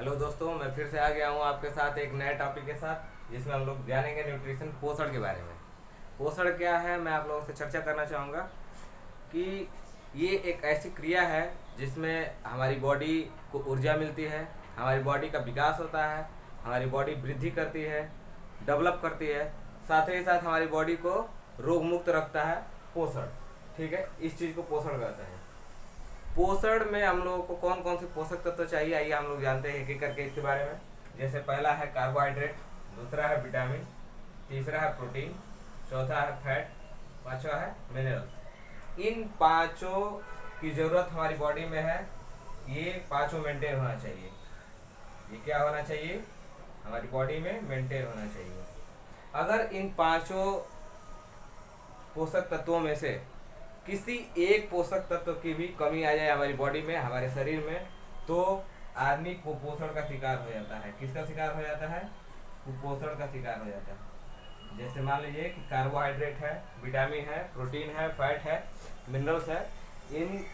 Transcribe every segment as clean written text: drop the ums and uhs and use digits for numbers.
Hello दोस्तों, मैं फिर से आ गया हूँ आपके साथ एक नए टॉपिक के साथ, जिसमें हम लोग जानेंगे न्यूट्रिशन पोषण के बारे में। पोषण क्या है, मैं आप लोगों से चर्चा करना चाहूँगा कि ये एक ऐसी क्रिया है जिसमें हमारी बॉडी को ऊर्जा मिलती है, हमारी बॉडी का विकास होता है, हमारी बॉडी वृद्धि करती है, डेवलप करती है, साथ ही साथ हमारी बॉडी को रोग मुक्त रखता है। पोषण, ठीक है, इस चीज़ को पोषण कहते हैं। पोषण में हम लोगों को कौन कौन से पोषक तत्व चाहिए, आइए हम लोग जानते हैं एक एक करके इसके बारे में। जैसे पहला है कार्बोहाइड्रेट, दूसरा है विटामिन, तीसरा है प्रोटीन, चौथा है फैट, पांचवा है मिनरल। इन पांचों की जरूरत हमारी बॉडी में है। ये पांचों मेंटेन होना चाहिए। ये क्या होना चाहिए, हमारी बॉडी में मेंटेन होना चाहिए। अगर इन पांचों पोषक तत्वों में से किसी एक पोषक तत्व की भी कमी आ जाए हमारी बॉडी में, हमारे शरीर में, तो आदमी कुपोषण का शिकार हो जाता है। किसका शिकार हो जाता है? कुपोषण का शिकार हो जाता है। जैसे मान लीजिए कि कार्बोहाइड्रेट है, विटामिन है, प्रोटीन है, फैट है, मिनरल्स है। इन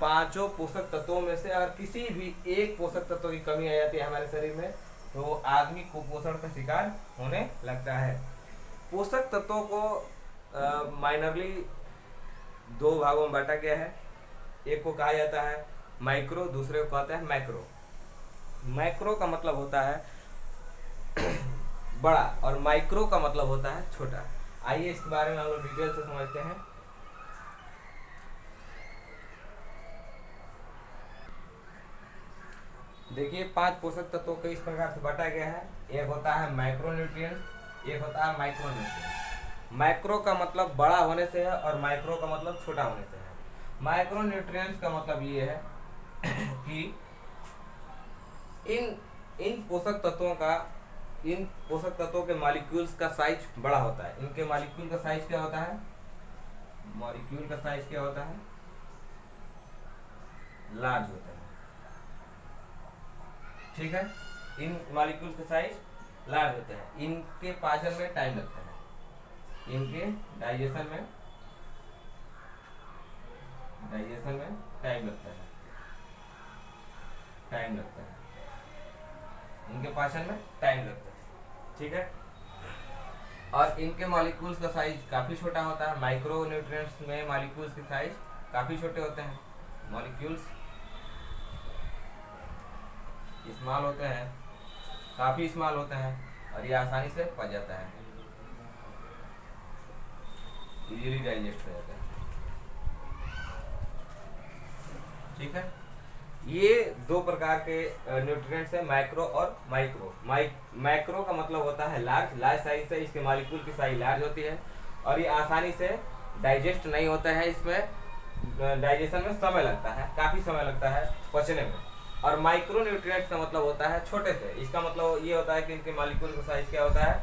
पांचों पोषक तत्वों में से अगर किसी भी एक पोषक तत्व की कमी आ जाती है हमारे शरीर में, तो आदमी कुपोषण का शिकार होने लगता है। पोषक तत्वों को माइनरली दो भागों में बांटा गया है। एक को कहा जाता है माइक्रो, दूसरे को कहते हैं मैक्रो। मैक्रो का मतलब होता है बड़ा और माइक्रो का मतलब होता है छोटा। आइए इसके बारे में हम लोग डिटेल से समझते हैं। देखिए, पांच पोषक तत्वों को इस प्रकार से बांटा गया है। एक होता है माइक्रो न्यूट्रिएंट्स, एक होता है माइक्रो न्यूट्रिएंट्स। मैक्रो का मतलब बड़ा होने से है और माइक्रो का मतलब छोटा होने से है। माइक्रो न्यूट्रिएंट्स का मतलब ये है कि इन इन पोषक तत्वों का इन पोषक तत्वों के मॉलिक्यूल्स का साइज बड़ा होता है। इनके मॉलिक्यूल का साइज क्या होता है? मॉलिक्यूल का साइज क्या होता है? लार्ज होता है। ठीक है, इन मॉलिक्यूल का साइज लार्ज होता है। इनके पाचन में टाइम लगता है, इनके डाइजेशन में टाइम लगता है, इनके पाचन में टाइम लगता है। ठीक है, और इनके मॉलिक्यूल्स का साइज काफ़ी छोटा होता है। माइक्रो न्यूट्रिएंट्स में मॉलिक्यूल्स के साइज काफ़ी छोटे होते हैं। मॉलिक्यूल्स स्मॉल होते हैं, काफ़ी स्मॉल होते हैं, और ये आसानी से पच जाता है, इजीली डाइजेस्ट हो जाता है। ठीक है, ये दो प्रकार के न्यूट्रिएंट्स है, मैक्रो और माइक्रो। मैक्रो का मतलब होता है लार्ज साइज से, इसके मॉलिक्यूल की साइज लार्ज होती है और ये आसानी से डाइजेस्ट नहीं होता है। इसमें डाइजेशन में समय लगता है, काफ़ी समय लगता है पचने में। और माइक्रो न्यूट्रिएंट्स का मतलब होता है छोटे से। इसका मतलब ये होता है कि इनके मॉलिक्यूल का साइज क्या होता है?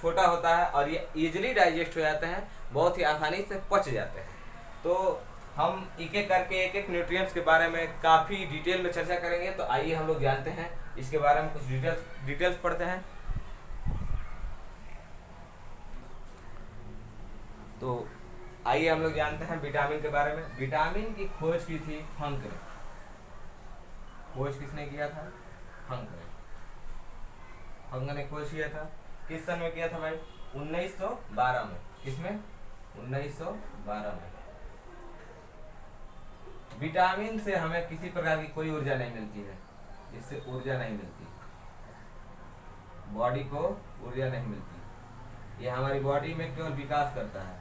छोटा होता है, और ये इजीली डाइजेस्ट हो जाते हैं, बहुत ही आसानी से पच जाते हैं। तो हम एक एक करके एक एक न्यूट्रिएंट्स के बारे में काफ़ी डिटेल में चर्चा करेंगे। तो आइए हम लोग जानते हैं इसके बारे में, कुछ डिटेल्स पढ़ते हैं। तो आइए हम लोग जानते हैं विटामिन के बारे में। विटामिन की खोज की थी हंक ने। खोज किसने किया था? हंक ने। हंक ने खोज किया था। किस सन में किया था भाई? 1912 में। किसमें? 1912 में। विटामिन से हमें किसी प्रकार की कोई ऊर्जा नहीं मिलती है, इससे ऊर्जा नहीं मिलती, बॉडी को ऊर्जा नहीं मिलती। ये हमारी बॉडी में केवल विकास करता है,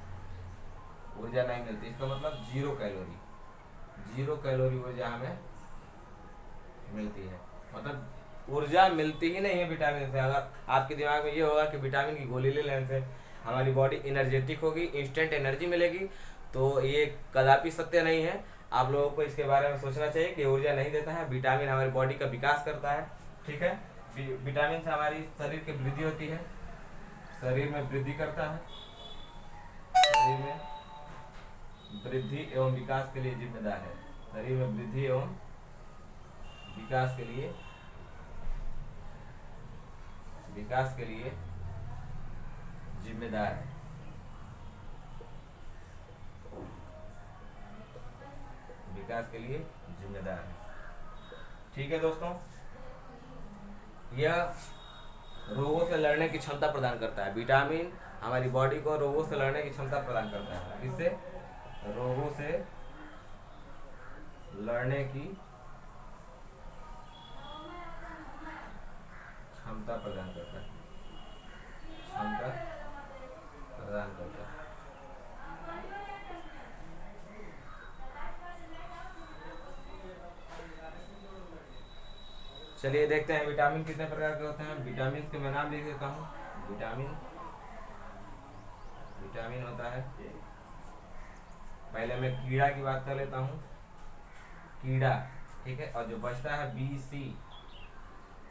ऊर्जा नहीं मिलती। इसका मतलब जीरो कैलोरी ऊर्जा हमें मिलती है। मतलब ऊर्जा मिलती ही नहीं है विटामिन से। अगर आपके दिमाग में ये होगा कि विटामिन की गोली ले लेने से हमारी बॉडी एनर्जेटिक होगी, इंस्टेंट एनर्जी मिलेगी, तो ये कदापि सत्य नहीं है। आप लोगों को इसके बारे में सोचना चाहिए कि ऊर्जा नहीं देता है। विटामिन हमारी बॉडी का विकास करता है। ठीक है, विटामिन से हमारी शरीर की वृद्धि होती है, शरीर में वृद्धि करता है, शरीर में वृद्धि एवं विकास के लिए जिम्मेदार है। शरीर में वृद्धि एवं विकास के लिए जिम्मेदार है। विकास के लिए जिम्मेदार है। ठीक है दोस्तों, यह रोगों से लड़ने की क्षमता प्रदान करता है। विटामिन हमारी बॉडी को रोगों से लड़ने की क्षमता प्रदान करता है। किससे? रोगों से लड़ने की क्षमता प्रदान करता है। क्षमता प्रदान करता है। चलिए देखते हैं विटामिन कितने प्रकार के होते हैं। विटामिन के मैं नाम लिख देता हूँ। विटामिन होता है, पहले मैं कीड़ा की बात कर लेता हूँ। कीड़ा, ठीक है। और जो बचता है BC,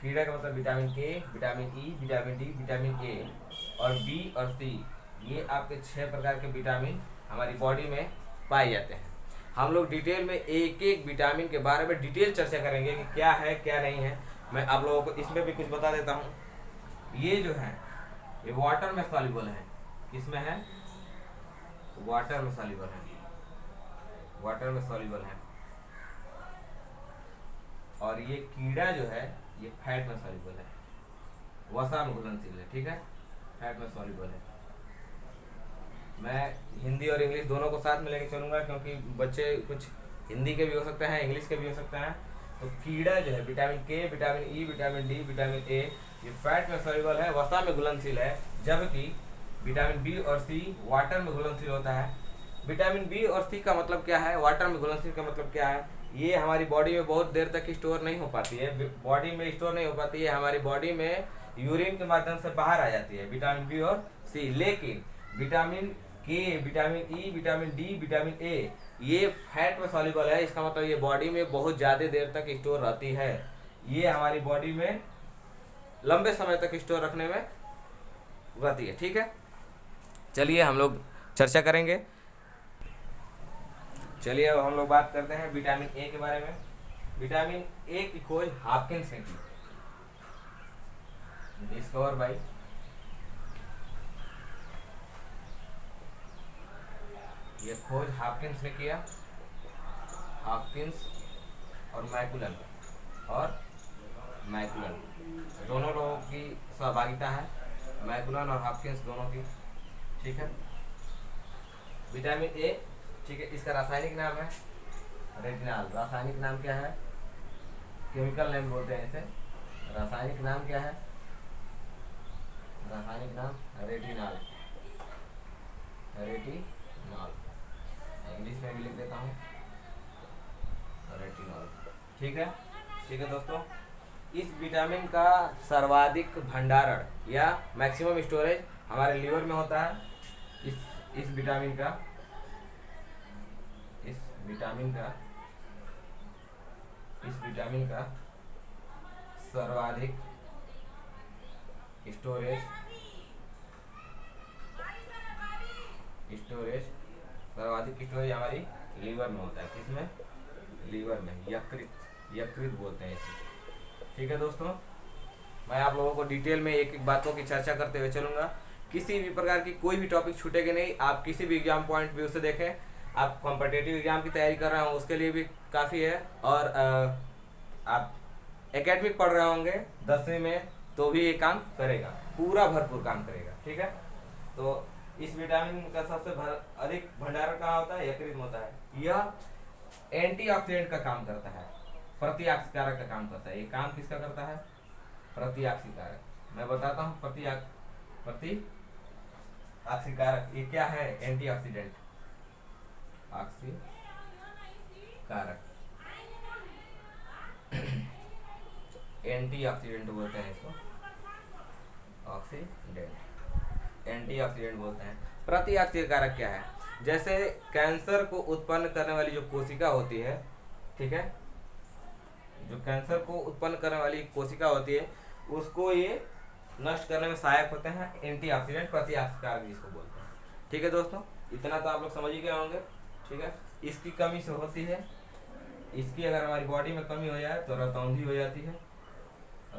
कीड़ा का मतलब विटामिन के, vitamin E, vitamin D, vitamin A और बी और सी। ये आपके 6 प्रकार के विटामिन हमारी बॉडी में पाए जाते हैं। हम लोग डिटेल में एक एक विटामिन के बारे में डिटेल चर्चा करेंगे कि क्या है क्या नहीं है। मैं आप लोगों को इसमें भी कुछ बता देता हूँ। ये जो है ये वाटर में सॉल्युबल है। किसमें है? वाटर में सॉल्युबल है। वाटर में सॉल्युबल है। और ये कीड़ा जो है ये फैट में सॉल्युबल है, वसा में घुलनशील है, ठीक है। फैट में सॉल्युबल है। मैं हिंदी और इंग्लिश दोनों को साथ में लेके चलूंगा क्योंकि बच्चे कुछ हिंदी के भी हो सकते हैं, इंग्लिश के भी हो सकते हैं। तो कीड़ा जो है विटामिन के, vitamin E, vitamin D, vitamin A, ये फैट में सॉल्युबल है, वसा में घुलनशील है। जबकि विटामिन बी और सी वाटर में घुलनशील होता है। विटामिन बी और सी का मतलब क्या है? वाटर में घुलनशील का मतलब क्या है? ये हमारी बॉडी में बहुत देर तक स्टोर नहीं हो पाती है, बॉडी में स्टोर नहीं हो पाती है, हमारी बॉडी में यूरिन के माध्यम से बाहर आ जाती है विटामिन बी और सी। लेकिन विटामिन के, vitamin E, vitamin D, vitamin A ये फैट में सॉल्युबल है। इसका मतलब ये बॉडी में बहुत ज़्यादा देर तक स्टोर रहती है। ये हमारी बॉडी में लंबे समय तक स्टोर रखने में रहती है, ठीक है। चलिए हम लोग चर्चा करेंगे। चलिए अब हम लोग बात करते हैं विटामिन ए के बारे में। विटामिन ए की खोज हॉपकिंस ने की, डिस्कवर बाय ये खोज हॉपकिंस ने किया। हॉपकिंस और मैकुलन दोनों लोगों की सहभागिता है, मैकुलन और हॉपकिंस दोनों की, ठीक है। विटामिन ए, ठीक है, इसका रासायनिक नाम है रेटिनॉल। रासायनिक नाम क्या है? केमिकल नेम बोलते हैं इसे। रासायनिक नाम क्या है? रासायनिक नाम रेटिनॉल। इंग्लिश में भी लिख देता हूँ रेटिनॉल, ठीक है। ठीक है दोस्तों, इस विटामिन का सर्वाधिक भंडारण या मैक्सिमम स्टोरेज हमारे लीवर में होता है। इस विटामिन का सर्वाधिक स्टोरेज हमारी लीवर में होता है। किसमें? लीवर में। यकृत बोलते हैं इसे, ठीक है दोस्तों। मैं आप लोगों को डिटेल में एक एक बातों की चर्चा करते हुए चलूंगा। किसी भी प्रकार की कोई भी टॉपिक छूटेगा नहीं। आप किसी भी एग्जाम पॉइंट व्यू से देखें, आप कॉम्पिटिटिव एग्जाम की तैयारी कर रहे हो उसके लिए भी काफ़ी है, और आप एकेडमिक पढ़ रहे होंगे 10वीं में तो भी ये काम करेगा, पूरा भरपूर काम करेगा, ठीक है। तो इस विटामिन का सबसे अधिक भंडारण कहाँ होता है? यकृत में होता है। यह एंटीऑक्सीडेंट का काम करता है, प्रतिऑक्सीकारक का काम करता है। ये काम किसका करता है? प्रतिऑक्सीकारक। मैं बताता हूँ प्रतिऑक्सीकारक ये क्या है? एंटीऑक्सीडेंट, ऑक्सीकारक, एंटीऑक्सीडेंट बोलते हैं इसको, एंटीऑक्सीडेंट बोलते हैं। प्रतिऑक्सीकारक क्या है? जैसे कैंसर को उत्पन्न करने वाली जो कोशिका होती है, ठीक है, जो कैंसर को उत्पन्न करने वाली कोशिका होती है उसको ये नष्ट करने में सहायक होते हैं एंटीऑक्सीडेंट, प्रतिऑक्सीकारक जिसको बोलते हैं, ठीक है दोस्तों। इतना तो आप लोग समझ ही गए होंगे, ठीक है। इसकी कमी से होती है, इसकी अगर हमारी बॉडी में कमी हो जाए तो रतौंधी हो जाती है।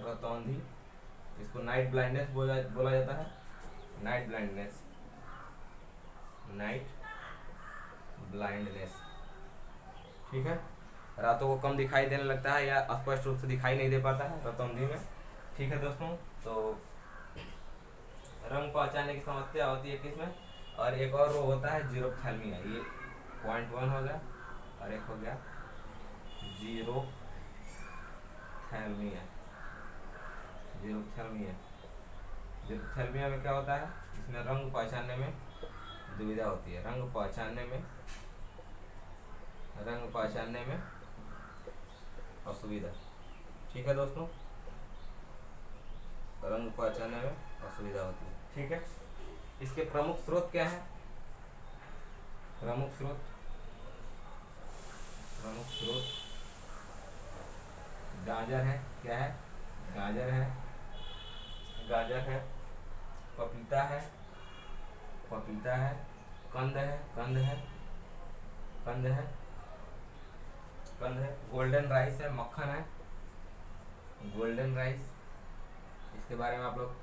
रतौंधी, इसको नाइट ब्लाइंडनेस बोला जाता है। नाइट ब्लाइंडनेस, ठीक है। रातों को कम दिखाई देने लगता है या स्पष्ट रूप से दिखाई नहीं दे पाता है रतौंधी में, ठीक है दोस्तों, तो रंग पहचानने की समस्या होती है किसमें, और एक और वो होता है जीरोप्थैल्मिया। ये .1 हो गया और एक हो गया जीरोप्थैल्मिया। जीरोप्थैल्मिया जीरोप्थैल्मिया में क्या होता है, इसमें रंग पहचानने में दुविधा होती है, रंग पहचानने में असुविधा। ठीक है दोस्तों, रंग पहचानने में असुविधा होती है। ठीक है, इसके प्रमुख स्रोत क्या है? प्रमुख स्रोत गाजर है। क्या है? गाजर है, गाजर है, पपीता है, कंद है, गोल्डन राइस है, मक्खन है, गोल्डन राइस, इसके बारे में आप लोग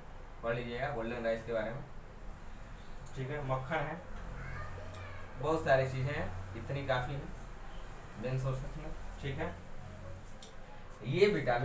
पढ़ लीजिएगा, गोल्डन राइस के बारे में। ठीक है, मक्खन है, बहुत सारी चीज़ें हैं, इतनी काफ़ी है मेन सोर्सेस में। ठीक है, ये विटामिन